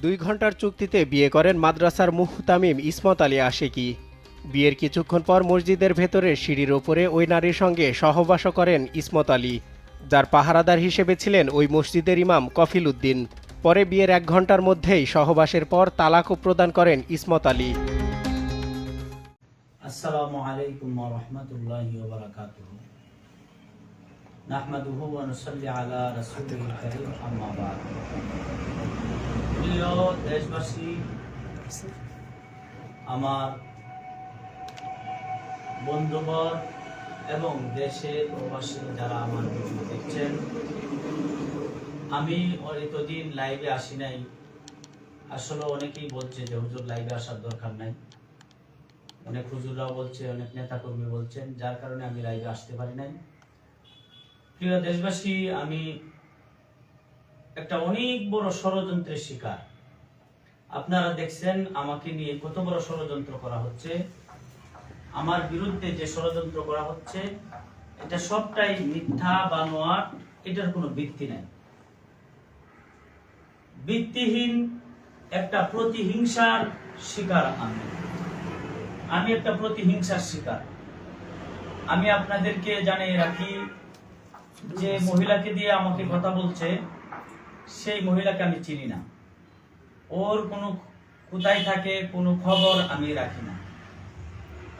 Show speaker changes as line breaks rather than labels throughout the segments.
2 ঘন্টার চুক্তিতে বিয়ে করেন মাদ্রাসার মুহতামিম ইসমত আলী আশিকি। বিয়ের কিছুক্ষণ পর মসজিদের ভেতরের সিঁড়ির ওপরে ওই নারীর সঙ্গে সহবাস করেন ইসমত আলী, যার পাহারাদার হিসেবে ছিলেন ওই মসজিদের ইমাম কফিল উদ্দিন। পরে বিয়ের 1 ঘন্টার মধ্যেই সহবাসের পর তালাকও প্রদান করেন ইসমত আলী।
আসসালামু আলাইকুম ওয়া রাহমাতুল্লাহি ওয়া বারাকাতুহু। নাহমাদুহু ওয়া নুসাল্লি আলা রাসূলিল কারীম, আম্মা বা'দ। প্রিয় দেশবাসী, আমার বন্ধুবর এবং দেশের প্রবাসী যারা আমার ভিডিও দেখছেন, আমি এতদিন লাইভে আসি নাই। আসলে অনেকেই বলছে যে হুজুর লাইভে আসার দরকার নাই, অনেক হুজুররাও বলছে, অনেক নেতাকর্মী বলছেন, যার কারণে আমি লাইভে আসতে পারি নাই। প্রিয় দেশবাসী, আমি একটা অনেক বড় ষড়যন্ত্রের শিকার। আপনারা দেখছেন আমাকে নিয়ে কত বড় ষড়যন্ত্র করা হচ্ছে। আমার বিরুদ্ধে যে ষড়যন্ত্র করা হচ্ছে এটা সবটাই মিথ্যা বানোয়াট, এটার কোনো ভিত্তি নাই। ভিত্তিহীন একটা প্রতিহিংসার শিকার আমি একটা প্রতিহিংসার শিকার। আমি আপনাদেরকে জানিয়ে রাখি, যে মহিলাকে দিয়ে আমাকে কথা বলছে সেই মহিলাকে আমি চিনি না, ওর কোনো কোথায় থাকে কোনো খবর আমি রাখি না।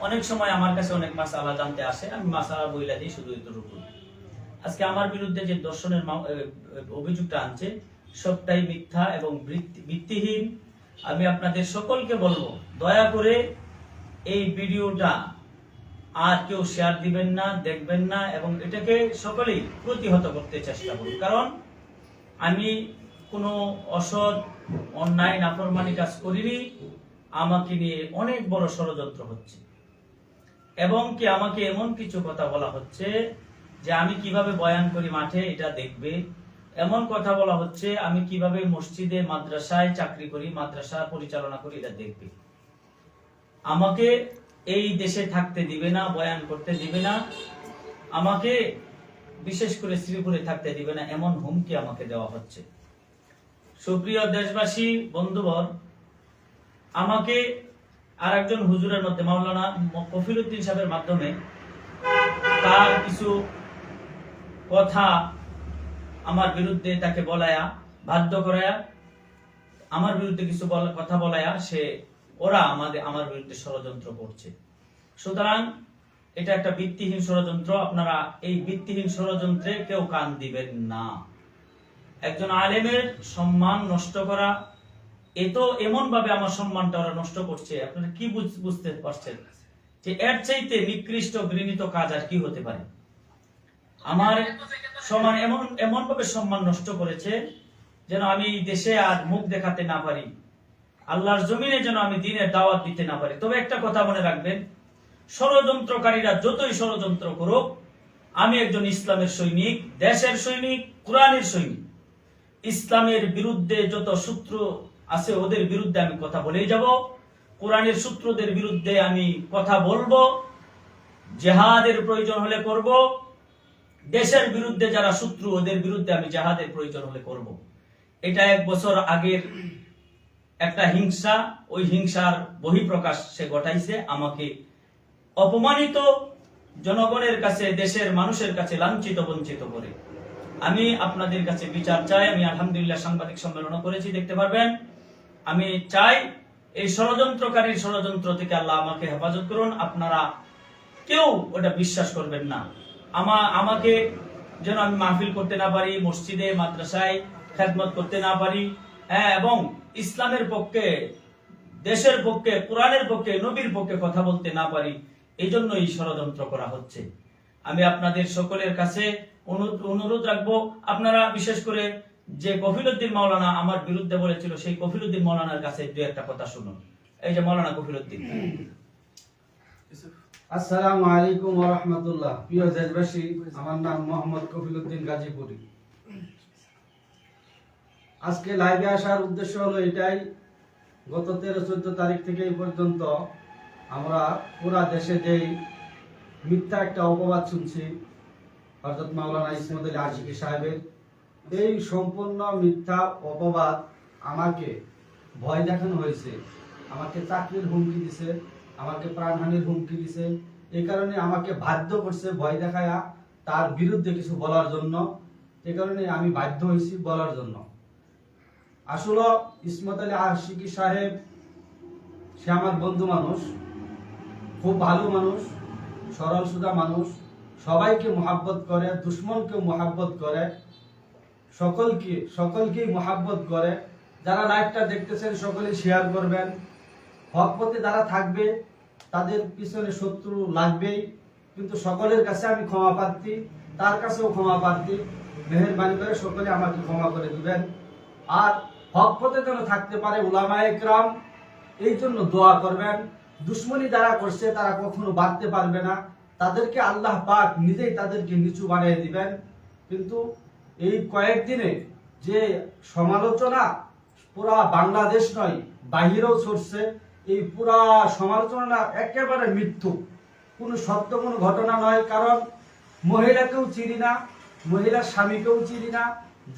অনেক সময় আমার কাছে অনেক মাসালা জানতে আসে, আমি মাসালা বইলা দিই, শুধু এতটুকু। আজকে আমার বিরুদ্ধে যে দর্শনের অভিযোগটা আনছে সবটাই মিথ্যা এবং ভিত্তিহীন। আমি আপনাদের সকলকে বলবো, দয়া করে এই ভিডিওটা আর কেউ শেয়ার দিবেন না, দেখবেন না, এবং এটাকে সকলেই প্রতিহত করতে চেষ্টা করুন। কারণ আমি কোনো অসৎ অন্যায় নাফরমানি কাজ করিনি। আমাকে নিয়ে অনেক বড় ষড়যন্ত্র হচ্ছে, এবং কি আমাকে এমন কিছু কথা বলা হচ্ছে যে আমি কিভাবে বয়ান করি মাঠে এটা দেখবে, এমন কথা বলা হচ্ছে আমি কিভাবে মসজিদে মাদ্রাসায় চাকরি করি, মাদ্রাসা পরিচালনা করি, এটা দেখবে। আমাকে এই দেশে থাকতে দিবে না, বয়ান করতে দিবে না, আমাকে বিশেষ করে শ্রীপুরে থাকতে দিবে না, এমন হুমকি আমাকে দেওয়া হচ্ছে। সুপ্রিয় দেশবাসী বন্ধুবর, আমাকে আর একজন হুজুরের মধ্যে মাওলানা কফিল উদ্দিন সাহেবের মাধ্যমে তার কিছু কথা আমার বিরুদ্ধে তাকে বলায়া, বাধ্য করায়া, আমার বিরুদ্ধে কিছু কথা বলায়া ওরা আমার বিরুদ্ধে ষড়যন্ত্র করছে। সুতরাং এটা একটা ভিত্তিহীন ষড়যন্ত্র। আপনারা এই ভিত্তিহীন ষড়যন্ত্রে কেউ কান দিবেন না। একজন আলেমের সম্মান নষ্ট করা, এমন ভাবে আমার সম্মানটা ওরা নষ্ট করছে, আপনারা কি বুঝতে পারছেন যে এর চাইতে নিকৃষ্ট ঘৃণিত কাজ আর কি হতে পারে? আমার সমান এমন ভাবে সম্মান নষ্ট করেছে যেন আমি দেশে আর মুখ দেখাতে না পারি, আল্লাহর জমিনে যেন আমি দ্বীনের দাওয়াত দিতে না পারি। তবে একটা কথা মনে রাখবেন, ষড়যন্ত্রকারীরা যতই ষড়যন্ত্র করুক, আমি একজন ইসলামের সৈনিক, দেশের সৈনিক, কোরআনের সৈনিক। ইসলামের বিরুদ্ধে যত সূত্র আছে ওদের বিরুদ্ধে আমি কথা বলেই যাব, কোরআনের সূত্রদের বিরুদ্ধে আমি কথা বলবো, জিহাদের প্রয়োজন হলে করব, দেশের বিরুদ্ধে যারা শত্রু ওদের বিরুদ্ধে আমি জিহাদের প্রয়োজন হলে করব। এটা 1 বছর আগের একটা হিংসা, ওই হিংসার বহিঃপ্রকাশ সে ঘটাইছে, আমাকে অপমানিত, জনগণের কাছে, দেশের মানুষের কাছে লাঞ্ছিত বঞ্চিত করে। আমি আপনাদের কাছে বিচার চাই। আমি আলহামদুলিল্লাহ সাংবাদিক সম্মেলনও করেছি, দেখতে পারবেন। আমি চাই এই ষড়যন্ত্রকারীর ষড়যন্ত্র থেকে আল্লাহ আমাকে হেফাজত করুন। আপনারা কেউ ওটা বিশ্বাস করবেন না। আমাকে যেন আমি মাহফিল করতে না পারি, মসজিদে মাদ্রাসায় খেদমত করতে না পারি, এবং ইসলামের পক্ষে, দেশের পক্ষে, কোরআনের পক্ষে, নবীর পক্ষে কথা বলতে না পারি, এই জন্য এই ষড়যন্ত্র করা হচ্ছে। আমি আপনাদের সকলের কাছে অনুরোধ রাখবো, আপনারা বিশেষ করে যে কফিল উদ্দিন মাওলানা আমার বিরুদ্ধে বলেছিল, সেই কফিল উদ্দিন মাওলানার কাছে দু একটা কথা শুনুন। এই যে মাওলানা কফিল উদ্দিন।
আসসালামু আলাইকুম ওয়া রাহমাতুল্লাহ। প্রিয় দেশবাসী, আমার নাম মোহাম্মদ কফিল উদ্দিন গাজীপুরি। আজকে লাইভে আসার উদ্দেশ্য হলো এটাই, গত 13-14 তারিখ থেকে এই পর্যন্ত আমরা পুরা দেশে যেই মিথ্যা একটা অপবাদ শুনছি হযরত মাওলানা ইসমত আলী আশিকি সাহেবের, এই সম্পূর্ণ মিথ্যা অপবাদ আমাকে ভয় দেখানো হয়েছে, আমাকে চাকরির হুমকি দিছে, আমাকে প্রাণহানির হুমকি দিছে। এই কারণে আমাকে বাধ্য করছে ভয় দেখায়া তার বিরুদ্ধে কিছু বলার জন্য। এই কারণে আমি বাধ্য হয়েছি বলার জন্য। আসলে ইসমত আলী আশিকি সাহেব সে আমার বন্ধু মানুষ, খুব ভালো মানুষ, সরল সুদা মানুষ, সবাইকে মোহাব্বত করে, দুশ্মনকেও মোহাব্বত করে, সকলকেই মোহাব্বত করে। যারা লাইভটা দেখতেছেন সকলে শেয়ার করবেন। হক পথে যারা থাকবে তাদের পিছনে শত্রু লাগবেই, কিন্তু সকলের কাছে আমি ক্ষমা প্রার্থী, তার কাছেও ক্ষমা প্রার্থী। মেহেরবানি করে সকলে আমাকে ক্ষমা করে দিবেন। আর হক পথে যেন থাকতে পারে উলামায়ে কেরাম, এই জন্য দোয়া করবেন। দুশ্মনী যারা করছে তারা কখনো বাড়তে পারবে না, তাদেরকে আল্লাহ পাক নিজেই তাদেরকে নিচু বানিয়ে দিবেন। কিন্তু এই কয়েকদিনে যে সমালোচনা পুরা বাংলাদেশ নয় বাহিরেও ছড়ছে, এই পুরা সমালোচনা একেবারে মৃত্যু, কোনো সত্য কোনো ঘটনা নয়। কারণ মহিলাকেও চিনি না, মহিলার স্বামীকেও চিনি না,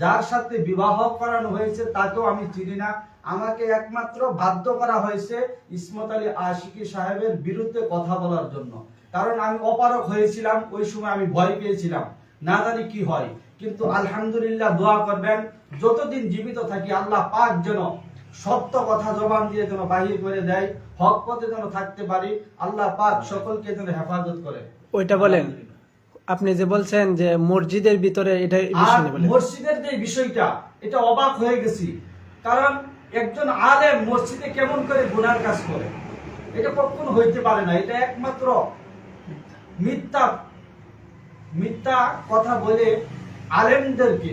যার সাথে বিবাহ করানো হয়েছে তাকেও আমি চিনি না। আমাকে একমাত্র বাধ্য করা হয়েছে ইসমত আলী আশিকি সাহেবের বিরুদ্ধে কথা বলার জন্য। কারণ আমি অপারক হয়েছিলাম, ওই সময় আমি ভয় পেয়েছিলাম, না জানি কি হয়। কিন্তু আলহামদুলিল্লাহ দোয়া করবেন, যতদিন জীবিত থাকি আল্লাহ পাক যেন সত্য কথা জবান দিয়ে যেন বাহির করে দেয়, হক পথে যেন থাকতে পারি, আল্লাহ পাক সকলকে যেন হেফাজত করে।
ওইটা বলেন, আপনি যে বলছেন যে মসজিদের ভিতরে এটা
আর মসজিদের যে বিষয়টা, এটা অবাক হয়ে গেছি। কারণ একজন আলেম মসজিদে কেমন করে গুনার কাজ করে, এটা কখনো হইতে পারে না। এটা একমাত্র মিথ্যা কথা বলে আলেমদেরকে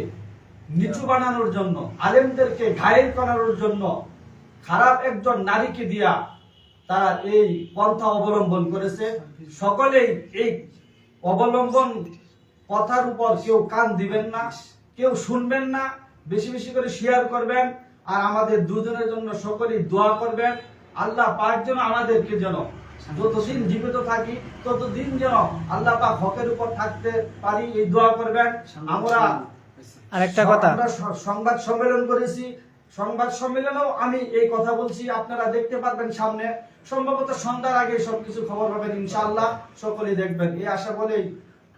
নিচু বানানোর জন্য, আলেমদেরকে ঘায়েল করানোর জন্য খারাপ একজন নারীকে দিয়া তারা এই পন্থা অবলম্বন করেছে। সকলেই এই অবলম্বন কথার উপর কেউ কান দিবেন না, কেউ শুনবেন না, বেশি বেশি করে শেয়ার করবেন। আর আমাদের দুজনের জন্য সকলেই দোয়া করবেন। আল্লাহ পাক যেন আমাদেরকে যেন যতদিন জীবিত থাকি ততদিন যেন আল্লাহ পাক হকের উপর থাকতে পারি, এই দোয়া করবেন। আমরা
আরেকটা কথা,
আমরা সংবাদ সম্মেলন করেছি, সংবাদ সম্মেলনেও আমি এই কথা বলছি, আপনারা দেখতে পারবেন সামনে, সম্ভবত সন্ধ্যার আগে সবকিছু খবর পাবেন ইনশাআল্লাহ, সকলেই দেখবেন, এই আশা বলেই।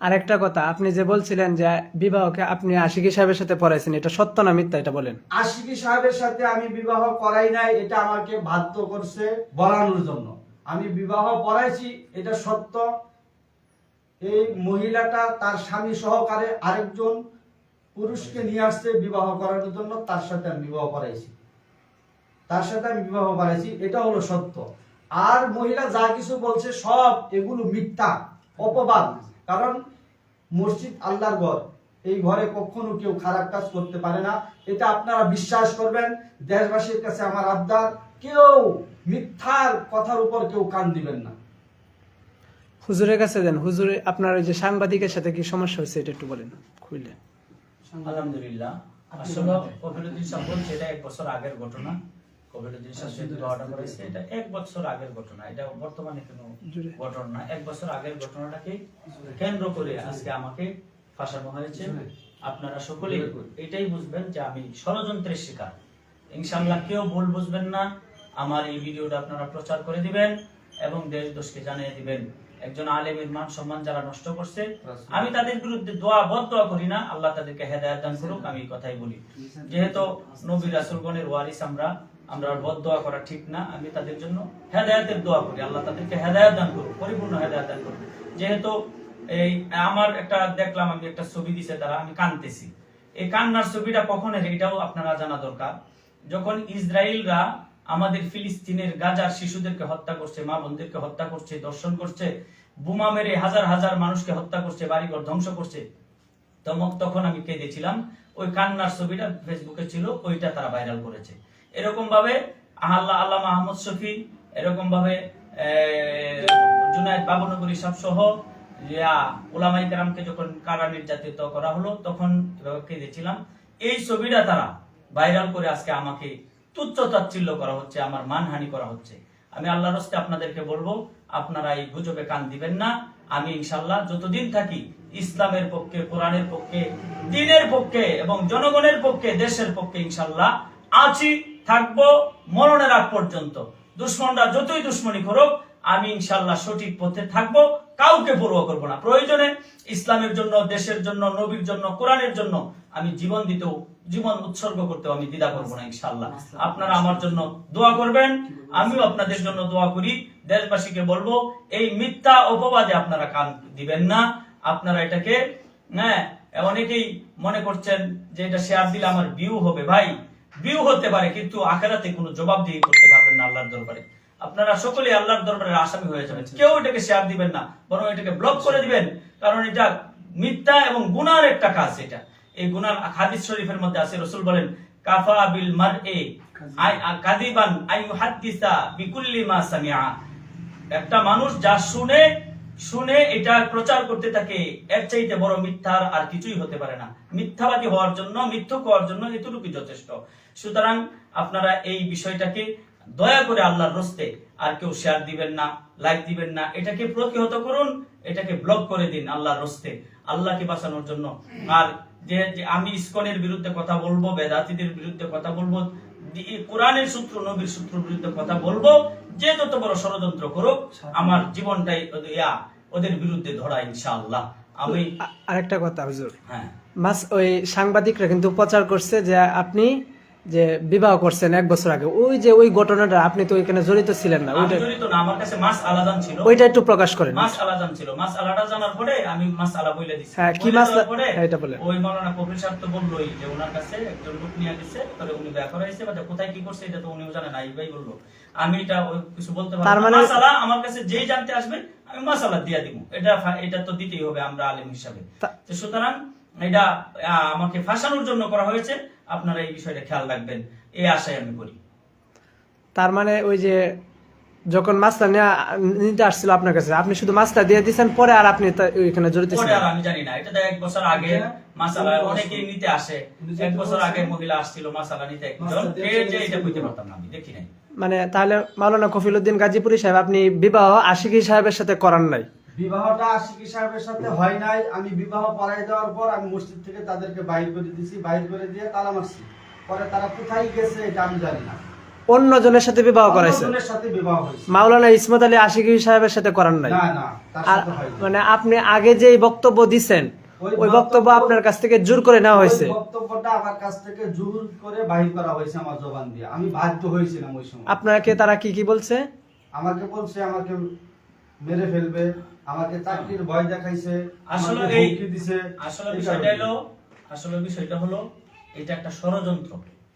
আরেকটা কথা, আপনি যে বলছিলেন যে বিবাহকে আপনি আশিকি সাহেবের সাথে পড়াইছেন, এটা সত্য না মিথ্যা এটা বলেন।
আশিকি সাহেবের সাথে আমি বিবাহ করাই নাই, এটা আমাকে বাধ্য করছে বলানোর জন্য। আমি বিবাহ পড়াইছি, এটা সত্য। এই মহিলাটা তার স্বামী সহকারে আরেকজন পুরুষকে নিয়ে আসছে বিবাহ করানোর জন্য, তার সাথে আমি বিবাহ করাইছি, এটা হলো সত্য। আর মহিলা যা কিছু বলছে সব এগুলো মিথ্যা, অপবাদ। কারণ মসজিদ আল্লাহর ঘর, এই ঘরে কখনো কেউ খারাপ কাজ করতে পারে না, এটা আপনারা বিশ্বাস করবেন। দেশবাসীর কাছে আমার আবদার, কেউ মিথ্যার কথার উপর কেউ কান দিবেন না।
হুজুরের কাছে দেন। হুজুর, আপনার ওই যে সাংবাদিকের সাথে কি সমস্যা হয়েছে এটা একটু বলেন খুলে।
আলহামদুলিল্লাহ, আসলে কবিরুদ্দিন সাহেব বলছে এটা 1 বছর আগের ঘটনা। কবিরুদ্দিন সাহেব যে দোয়াটা করেছে এটা 1 বছর আগের ঘটনা, এটা বর্তমানে কোনো ঘটনা না। 1 বছর আগের ঘটনাটাকে কেন্দ্র করে আজকে আমাকে ফাঁসানো হয়েছে। আপনারা সকলে এটাই বুঝবেন যে আমি ষড়যন্ত্রের শিকার। ইনশাআল্লাহ কেউ ভুল বুঝবেন না। আমার এই ভিডিওটা আপনারা প্রচার করে দিবেন এবং দেশ দেশকে জানিয়ে দিবেন। একজন আলেমের মান সম্মান যারা নষ্ট করছে, আমি তাদের বিরুদ্ধে বদদোয়া করি না, আল্লাহ তাদেরকে হেদায়েত দান করুক, আমি এই কথাই বলি। যেহেতু নবী রাসূলগণের ওয়ারিস আমরা বদদোয়া করা ঠিক না, আমি তাদের জন্য হেদায়েতের দোয়া করি, আল্লাহ তাদেরকে হেদায়েত দান করুক, পরিপূর্ণ হেদায়েত দান করুক। যেহেতু এই আমার একটা দেখলাম, আমি একটা ছবি দিছে তারা, আমি কাঁদতেছি। এই কান্নার ছবিটা কখনের এটাও আপনারা জানা দরকার। যখন ইসরায়েলরা আমাদের ফিলিস্তিনের গাজার শিশুদেরকে হত্যা করছে, মা বোনদেরকে হত্যা করছে, দর্শন করছে, বোমা মেরে হাজার হাজার মানুষকে হত্যা করছে, বাড়িঘর ধ্বংস করছে, তখন আমি কেঁদেছিলাম। ওই কান্নার ছবিটা ফেসবুকে ছিল, ওইটা তারা ভাইরাল করেছে। এরকম ভাবে আল্লামা আহমদ শফি, এরকম ভাবে জুনায়েদ বাবনগরী সাহেব সহ উলামায়ে কেরামকে যখন কারা নির্যাতিত করা হলো তখন এভাবে কেঁদেছিলাম। এই ছবিটা তারা ভাইরাল করে আজকে আমাকে তুচ্ছ তাচ্ছিল্য করা হচ্ছে, আমার মানহানি করা হচ্ছে। আমি আল্লাহর রাস্তে আপনাদেরকে বলবো, আপনারা এই গুজবে কান দিবেন না। আমি ইনশাআল্লাহ যতদিন থাকি ইসলামের পক্ষে, কোরআনের পক্ষে, দ্বীনের পক্ষে এবং জনগণের পক্ষে, দেশের পক্ষে ইনশাআল্লাহ আছি, থাকবো মরণের আগ পর্যন্ত। দুশ্মনরা যতই দুশ্মনী করুক, আমি ইনশাআল্লাহ সঠিক পথে থাকবো, কাউকে পরোয়া করবো না। প্রয়োজনে ইসলামের জন্য, দেশের জন্য, নবীর জন্য, কোরআনের জন্য আমি জীবন উৎসর্গ করতেও আমি দ্বিধা করবো না ইনশাআল্লাহ। আপনারা আমার জন্য দোয়া করবেন, আমিও আপনাদের জন্য দোয়া করি। দেশবাসীকে বলবো, এই মিথ্যা অপবাদে আপনারা কান দিবেন না। আপনারা এটাকে অনেকেই মনে করছেন যে এটা শেয়ার দিলে আমার ভিউ হবে। ভাই, ভিউ হতে পারে, কিন্তু আখিরাতে কোনো জবাবদিহি করতে পারবেন না আল্লাহর দরবারে। আপনারা সকলেই আল্লাহর দরবারে আসামি হয়ে যাবেন। কেউ এটাকে শেয়ার দিবেন না, বরং এটাকে ব্লক করে দিবেন, কারণ এটা মিথ্যা এবং গুনার একটা কাজ। এটা এই গুনার হাদিস শরীফের মধ্যে আছে, রাসূল বলেন, কাফা বিল মার'i কাযিবান আইয়ুহাদ্দিসা বিকুল্লি মা সামিআ। একটা মানুষ যা শুনে এটা প্রচার করতে থাকে, এর চাইতে বড় মিথ্যার আর কিছুই হতে পারে না। মিথ্যাবাদী হওয়ার জন্য, মিথ্যুক হওয়ার জন্য এতটুকুই যথেষ্ট। সুতরাং আপনারা এই বিষয়টাকে দয়া করে আল্লাহর রস্তে আর কেউ শেয়ার দিবেন না, লাইক দিবেন না, এটাকে প্রতিহত করুন, এটাকে ব্লক করে দিন আল্লাহর রস্তে, আল্লাহকে বাঁচানোর জন্য। আর যে আমি ইসকনের বিরুদ্ধে কথা বলবো, বেদাতীদের বিরুদ্ধে কথা বলবো, কোরআনের সূত্র, নবীর সূত্রের বিরুদ্ধে কথা বলবো, যে যত বড় ষড়যন্ত্র করুক, আমার জীবনটাই ওদের বিরুদ্ধে ধরা ইনশাআল্লাহ। আমি
আরেকটা কথা হুজুর,
হ্যাঁ,
ওই সাংবাদিকরা কিন্তু প্রচার করছে যে আপনি যে বিবাহ করছেন 1 বছর আগে, ওই ঘটনাটা আপনি তো ওইখানে জড়িত ছিলেন না।
আমি জড়িত না, আমার কাছে মাস আলাদান ছিল,
ওইটা একটু প্রকাশ করেন।
মাস আলাদান ছিল, মাস আলাদা জানার পরে আমি মাস আলা বইলে দিছি।
হ্যাঁ, কি মাস এটা বলে
ওই মাওলানা কবির সাহেব তো বললোই যে ওনার কাছে একজন লোক নিয়ে গেছে, পরে উনি বিয়ে করাইছে, বাট কোথায় কি করছে এটা তো উনিও জানেন না, এই ভাই বললো। আমি এটা কিছু বলতে পারবো না। মাস আলা আমার কাছে যেই জানতে আসবে আমি মাস আলা দিয়ে দিব, এটা তো দিতেই হবে আমরা আলেম হিসাবে। তো সুতরাং এটা আমাকে ফাঁসানোর জন্য করা হয়েছে, আপনারা এই বিষয়টা খেয়াল রাখবেন, এই আশায় আমি করি।
তার মানে ওই যে যখন মাছটা নিতে আসছিল আপনার কাছে, আপনি শুধু মাছটা দিয়ে দিয়েছেন, পরে আর আপনি ওইখানে জড়িত ছিলেন?
পরে আর আমি জানি না, এটা তো 1 বছর আগে মাসালা অনেকেই নিতে আসে। 1 বছর আগে মহিলা আসছিল মাসালা নিতে, একজন যে এটা কইতে পারতাম না, আমি দেখি নাই।
মানে তাহলে মাওলানা কফিলউদ্দিন গাজীপুরি সাহেব, আপনি বিবাহ আশিকি সাহেবের সাথে করান নাই?
বিবাহটা আশিকি সাহেবের সাথে হয় নাই। আমি বিবাহ পড়াই দেওয়ার পর আমি মসজিদ থেকে তাদেরকে বাইর করে দিয়েছি, বাইর করে দিয়ে তালা মারছি। পরে তারা কোথায় গেছে এটা আমি জানি না।
অন্য জনের সাথে বিবাহ করাইছে?
অন্যজনের সাথে বিবাহ হয়েছে।
মাওলানা ইসমত আলী আশিকি সাহেবের সাথে করান নাই?
না না, তার সাথে হয়নি।
মানে আপনি আগে যে বক্তব্য দিছেন, ওই বক্তব্য আপনার কাছ থেকে জোর করে নেওয়া হয়েছে?
বক্তব্যটা আমার কাছ থেকে জোর করে বাহির করা হয়েছে আমার জবান দিয়ে। আমি বাধ্য হয়েছিলাম ওই সময়।
আপনাকে তারা কি বলছে?
আমাকে বলছে আমাকে মেরে ফেলবে, আমাকে চাকরির ভয় দেখাইছে,
আসলে
আমাকে
এই
হুমকি দিছে।
আসলে বিষয়টা হলো এটা একটা ষড়যন্ত্র।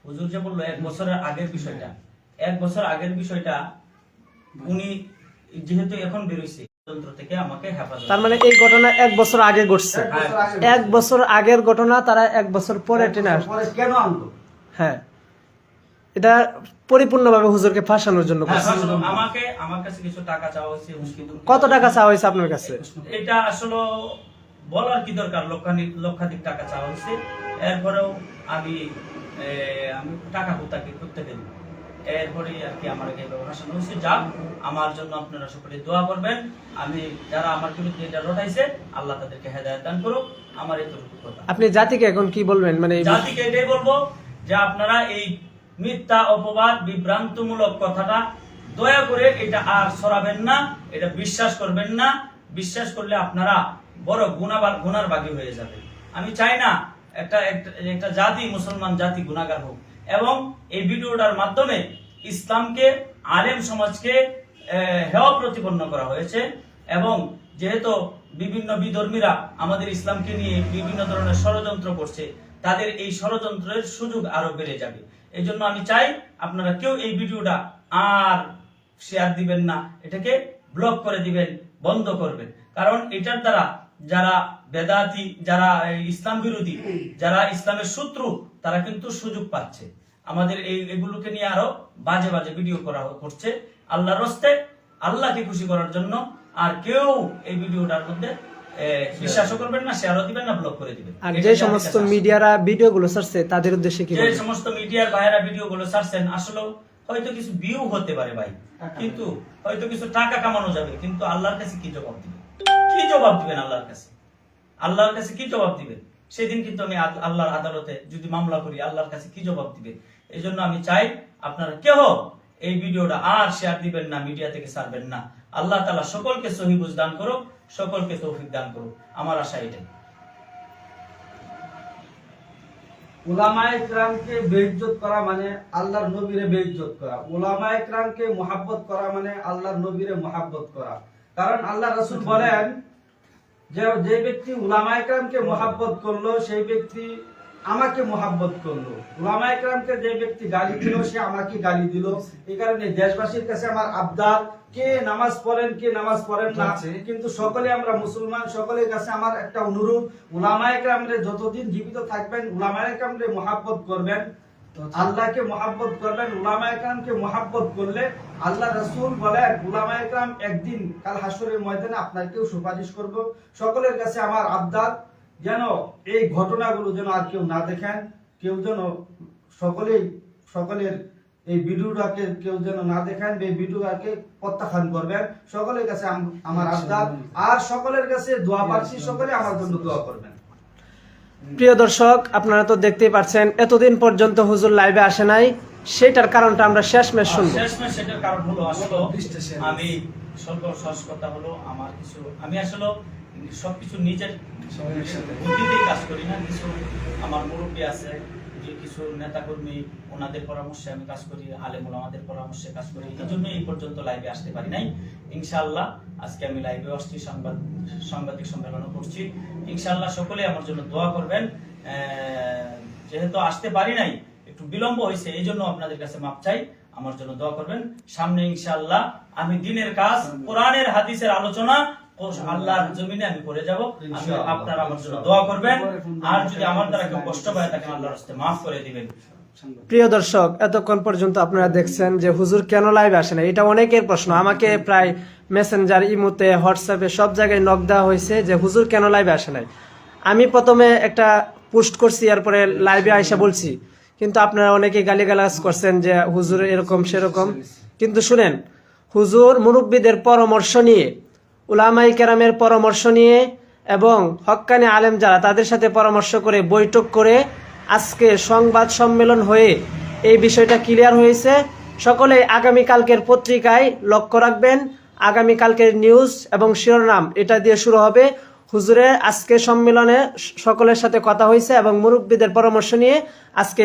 হুজুর যে বললো 1 বছরের আগের বিষয়টা, 1 বছর আগের বিষয়টা উনি যেহেতু এখন বেরোইছে ষড়যন্ত্র থেকে আমাকে হেফাজত।
তার মানে এই ঘটনা 1 বছর আগে ঘটছে? 1 বছর আগের ঘটনা তারা 1 বছর পরে টেনে আসছে।
পরে কেন আনলো?
হ্যাঁ, এটা পরিপূর্ণভাবে হুজুরকে ফাঁসানোর জন্য করছে।
আমার কাছে কিছু টাকা চাওয়া হয়েছে।
কত টাকা চাওয়া হয়েছে আপনার কাছে?
এটা আসলে বলার কি দরকার, লক্ষাধিক টাকা চাওয়া হয়েছে। এরপরেও আমি টাকা কোথাকে করতে দেব, এরপরে আর কি আমার ফাঁসানো হয়েছে। যা আমার জন্য আপনারা সকলে দোয়া করবেন। আমি যারা আমার বিরুদ্ধে এটা রটাইছে, আল্লাহ তাদেরকে হেদায়েত দান করুক। আমার এতটুকু কথা।
আপনি জাতিকে এখন কি বলবেন? মানে
জাতিকে এটাই বলবো যে আপনারা এই মিথ্যা অপবাদ, বিভ্রান্তমূলক কথাটা দয়া করে এটা আর ছড়াবেন না, এটা বিশ্বাস করবেন না। বিশ্বাস করলে আপনারা বড় গুনার ভাগী হয়ে যাবে। আমি চাই না একটা জাতি, মুসলমান জাতি গুনাহগার হোক। এবং এই ভিডিওটার মাধ্যমে ইসলামকে, আলেম সমাজকে হেয় প্রতিপন্ন করা হয়েছে। এবং যেহেতু বিভিন্ন বিধর্মীরা আমাদের ইসলামকে নিয়ে বিভিন্ন ধরনের ষড়যন্ত্র করছে, তাদের এই ষড়যন্ত্রের সুযোগ আরো বেড়ে যাবে। এই জন্য আমি চাই আপনারা কেউ এই ভিডিওটা আর শেয়ার দিবেন না, এটাকে ব্লক করে দিবেন, বন্ধ করবেন। কারণ এটার দ্বারা যারা বেদাতি, যারা ইসলাম বিরোধী, যারা ইসলামের শত্রু, তারা কিন্তু সুযোগ পাচ্ছে আমাদের এগুলোকে নিয়ে আরো বাজে বাজে ভিডিও করছে আল্লাহর রাস্তে, আল্লাহকে খুশি করার জন্য। আর কেউ এই ভিডিওটার মধ্যে বিশ্বাসও করবেন না, শেয়ারও দিবেন না, ব্লক করে দিবেন।
আর যে সমস্ত মিডিয়ারা ভিডিওগুলো ছাড়ছে তাদের উদ্দেশ্যে কি বলবেন?
যে সমস্ত মিডিয়ার ভাইয়েরা ভিডিওগুলো ছাড়ছেন, আসলে হয়তো কিছু ভিউ হতে পারে ভাই, কিন্তু হয়তো কিছু টাকা কামানো যাবে, কিন্তু আল্লাহর কাছে কি জবাব দিবেন? কি জবাব দিবেন আল্লাহর কাছে? আল্লাহর কাছে কি জবাব দিবেন? সেদিন কিন্তু আমি আল্লাহর আদালতে যদি মামলা করি, আল্লাহর কাছে কি জবাব দিবেন? এই জন্য আমি চাই আপনারা কেউ এই ভিডিওটা আর শেয়ার দিবেন না, মিডিয়া থেকে ছাড়বেন না। আল্লাহ তাআলা সকলকে সহি বুঝ দান করুক, সকলকে তৌফিক দান করুক, আমার আশা এটাই।
উলামায়ে কেরামকে বেইজ্জত করা মানে আল্লাহর নবীরে বেইজ্জত করা। উলামায়ে কেরামকে মুহাব্বত করা মানে আল্লাহর নবীরে মুহাব্বত করা। কারণ আল্লাহ রাসূল বলেন যে ব্যক্তি উলামায়ে কেরামকে মুহাব্বত করলো সেই ব্যক্তি আমাকে মুহাব্বত করলো। উলামায়ে কেরামকে যে ব্যক্তি গালি দিল সে আমাকে গালি দিল। এই কারণে দেশবাসীর কাছে আমার আবদার, কে নামাজ পড়েন কে নামাজ পড়েন না, কিন্তু সকলে আমরা মুসলমান, সকলের কাছে আমার একটা অনুরোধ, উলামায়ে কেরামরে যতদিন জীবিত থাকবেন উলামায়ে কেরামরে মুহাব্বত করবেন, আল্লাহকে মুহাব্বত করবেন। উলামায়ে কেরামকে মুহাব্বত করলে আল্লাহ রাসূল বলেন উলামায়ে কেরাম একদিন কাল হাসরের ময়দানে আপনাকেও সুপারিশ করব। সকলের কাছে আমার আবদার যেন এই ঘটনাগুলো যেন আর কেউ না দেখেন, কেউ যেন সকলের এই ভিডিওটাকে কেউ যেন না দেখেন, এই ভিডিওটাকে প্রত্যাখ্যান করবেন। সকলের কাছে আমার আবদার, আর সকলের কাছে দোয়া পাচ্ছি, সকলে আমার জন্য দোয়া করবেন।
প্রিয় দর্শক, আপনারা তো দেখতেই পাচ্ছেন এতদিন পর্যন্ত হুজুর লাইভে আসে নাই, সেটার কারণটা আমরা শেষমেশ শুনবো।
শেষমেশ সেটার কারণ হলো আসলে আমি সর্বশেষ কথা হলো আমি আসলে সবকিছু নিজের বুদ্ধিতেই কাজ করি না। কিছু আমার মুরব্বী আছে, যে কিছু নেতাকর্মী, ওনাদের পরামর্শে আমি কাজ করি, আলেম ওলামাদের পরামর্শে কাজ করি। এই জন্য এই পর্যন্ত লাইভে আসতে পারি নাই। ইনশাআল্লাহ আজকে আমি লাইভে আসছি, সাংবাদিক সম্মেলন করছি। ইনশাআল্লাহ সকলে আমার জন্য দোয়া করবেন। যেহেতু আসতে পারি নাই, একটু বিলম্ব হয়েছে, এই জন্য আপনাদের কাছে মাপ চাই, আমার জন্য দোয়া করবেন। সামনে ইনশাআল্লাহ আমি দিনের কাজ, কোরআনের হাদিসের আলোচনা আল্লাহর জমিনে আমি করে যাব। আপনারা আমার জন্য দোয়া করবেন, আর যদি আমার দ্বারা কেউ কষ্ট পায় তাকে আল্লাহর রাস্তায় মাফ করে দিবেন।
প্রিয় দর্শক, এতক্ষণ পর্যন্ত আপনারা দেখছেন যে হুজুর কেন লাইভে আসে না, এটা অনেকের প্রশ্ন। আমাকে প্রায় মেসেঞ্জার, ইমোতে, হোয়াটসঅ্যাপে সব জায়গায় নক দেওয়া হয়েছে যে হুজুর কেন লাইভে আসে নাই। আমি প্রথমে একটা পোস্ট করছি, এরপরে লাইভে আইসা বলছি, কিন্তু আপনারা অনেকে গালিগালাজ করছেন যে হুজুর এরকম সেরকম। কিন্তু শুনেন, হুজুর মুরব্বীদের পরামর্শ নিয়ে, উলামায়ে কেরামের পরামর্শ নিয়ে এবং হক্কানি আলেম যারা তাদের সাথে পরামর্শ করে বৈঠক করে আজকে সংবাদ সম্মেলন হয়ে এই বিষয়টা ক্লিয়ার হয়েছে। সকলে আগামীকালকের পত্রিকায় লক্ষ্য রাখবেন, আগামীকালকের নিউজ এবং শিরোনাম এটা দিয়ে শুরু হবে। হুজুরের আজকে সম্মেলনে সকলের সাথে কথা হয়েছে এবং মুরব্বীদের পরামর্শ নিয়ে আজকে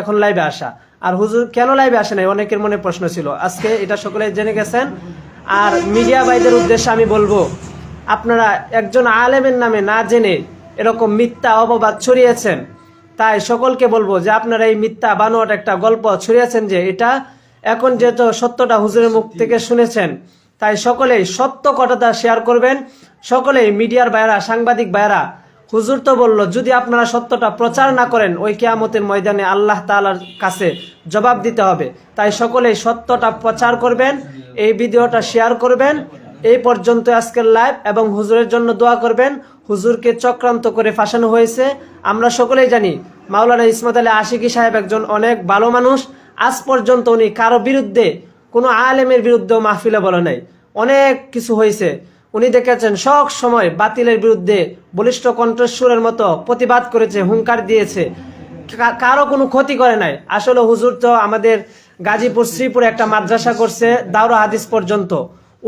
এখন লাইভে আসা। আর হুজুর কেন লাইভে আসে নাই অনেকের মনে প্রশ্ন ছিল, আজকে এটা সকলে জেনে গেছেন। আর মিডিয়া ভাইদের উদ্দেশ্যে আমি বলবো, আপনারা একজন আলেমের নামে না জেনে এরকম মিথ্যা অপবাদ ছড়িয়েছেন, তাই সকলকে বলবো যে আপনারা এই মিথ্যা বানোয়াট একটা গল্প ছড়িয়েছেন, যে এটা এখন যেহেতু সত্যটা হুজুরের মুখ থেকে শুনেছেন, তাই সকলেই সত্য কথাটা শেয়ার করবেন। সকলেই মিডিয়ার ভাইরা, সাংবাদিক ভাইরা, হুজুর তো বলল যদি আপনারা সত্যটা প্রচার না করেন ওই কিয়ামতের ময়দানে আল্লাহ তাআলার কাছে জবাব দিতে হবে। তাই সকলেই সত্যটা প্রচার করবেন, এই ভিডিওটা শেয়ার করবেন। এই পর্যন্ত আজকের লাইভ, এবং হুজুরের জন্য দোয়া করবেন। হুজুরকে চক্রান্ত করে ফাঁসানো হয়েছে। আমরা সকলেই জানি মাওলানা ইসমাত আলী আশিকি সাহেব একজন অনেক ভালো মানুষ। আজ পর্যন্ত উনি কারো বিরুদ্ধে, কোনো আলেমের বিরুদ্ধেও মাহফিলে বলে নাই। অনেক কিছু হয়েছে, উনি দেখেছেন সব সময় বাতিলের বিরুদ্ধে বলিষ্ঠ কণ্ঠস্বরের মতো প্রতিবাদ করেছে, হুঙ্কার দিয়েছে, কারো কোনো ক্ষতি করে নাই। আসলে হুজুর তো আমাদের গাজীপুর শ্রীপুরে একটা মাদ্রাসা করছে, দাওরা হাদিস পর্যন্ত।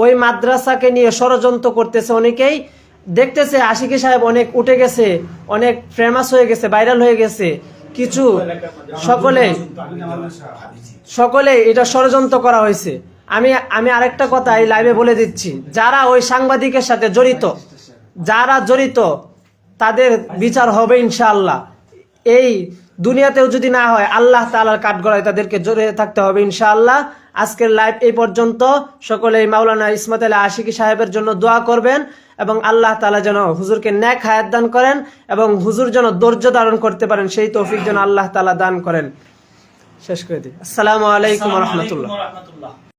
ওই মাদ্রাসাকে নিয়ে ষড়যন্ত্র করতেছে অনেকেই, দেখতেছে আশিকি সাহেব অনেক উঠে গেছে, অনেক ফেমাস হয়ে গেছে, ভাইরাল হয়ে গেছে কিছু, সকলে এটা ষড়যন্ত্র করা হয়েছে। আমি আরেকটা কথা এই লাইভে বলে দিচ্ছি, যারা ওই সাংবাদিকের সাথে জড়িত তাদের বিচার হবে ইনশাআল্লাহ। এই দুনিয়াতেও যদি না হয়, আল্লাহ তাআলার কাঠগড়ায় তাদেরকে জড়িয়ে থাকতে হবে ইনশাআল্লাহ। আজকের লাইভ এই পর্যন্ত। সকলেই মাওলানা ইসমাত আলী আশিকি সাহেবের জন্য দোয়া করবেন এবং আল্লাহ তাআলা যেন হুজুরকে নেক হায়াত দান করেন এবং হুজুর যেন ধৈর্য ধারণ করতে পারেন, সেই তৌফিক যেন আল্লাহ তাআলা দান করেন। শেষ করে দিই। আসসালামু আলাইকুম ওয়া রাহমাতুল্লাহ।